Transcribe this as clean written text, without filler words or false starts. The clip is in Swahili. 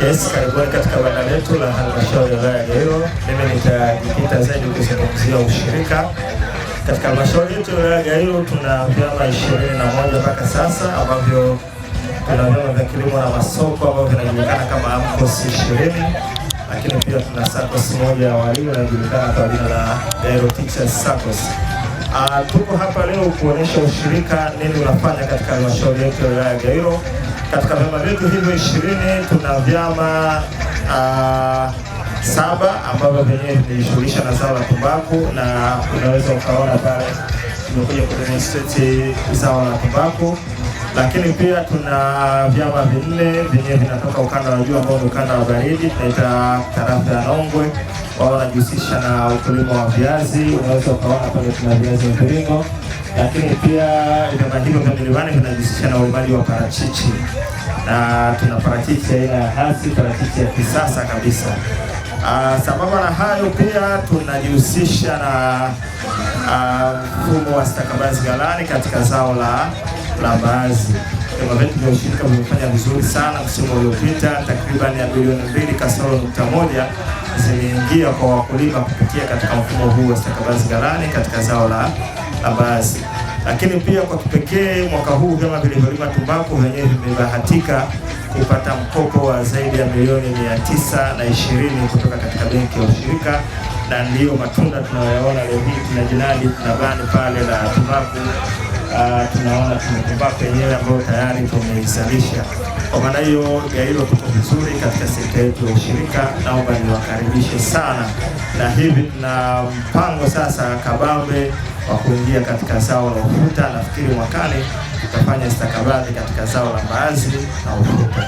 Yes, karibuni katika banda letu la halmashauri ya wilaya ya Gairo. Mimi nitajikita zaidi kuzungumzia ushirika. Katika halmashauri yetu ya wilaya ya Gairo tuna vyama 21 mpaka sasa, ambavyo tuna vyama vya kilimo na masoko ambavyo vinajulikana kama AMCOS 20, lakini pia tuna SACCOS moja ya walimu inajulikana kwa jina la Gairo Teachers SACCOS. Tuko hapa leo kuonesha ushirika nini unafanya katika halmashauri yetu ya wilaya ya Gairo. Katika vyama vyetu hivyo 20 tuna vyama 7 ambavyo vyenyewe vinajishughulisha na zao la tumbaku, na unaweza ukaona pale tumekuja kudemonstrate zao la tumbaku. Lakini pia tuna vyama 4 vyenyewe vinatoka ukanda wa juu ambao ni ukanda wa baridi, tunaita tarafa ya Nongwe. Wao wanajihusisha na ukulima wa viazi, unaweza ukaona pale tuna viazi mviringo. Lakini pia vyama hivyo vya milimani vinajihusisha na ulimaji wa parachichi, na tuna parachichi aina ya hasi, parachichi ya kisasa kabisa. Sambamba na hayo pia tunajihusisha na mfumo wa stakabadhi ghalani katika zao la mbaazi. Vyama vyetu vya ushirika vimefanya vizuri sana msimu uliopita, takriban ya bilioni 2.1 zimeingia kwa wakulima kupitia katika mfumo huu wa stakabadhi ghalani katika zao la mbaazi. Lakini pia kwa kipekee mwaka huu vyama vilivyolima tumbaku vyenyewe vimebahatika kupata mkopo wa zaidi ya milioni 920 kutoka katika benki ya ushirika, na ndiyo matunda tunayoyaona leo hii. Tunajinadi tuna bani pale la tumbaku, tunaona tuna tumbaku yenyewe ambayo tayari tumeizalisha. Kwa maana hiyo Gairo tuko vizuri katika sekta yetu ya ushirika. Naomba niwakaribishe sana, na hivi tuna mpango sasa kabambe wa kuingia katika zao la ufuta. Nafikiri mwakani tutafanya stakabadhi katika zao la mbaazi na ufuta.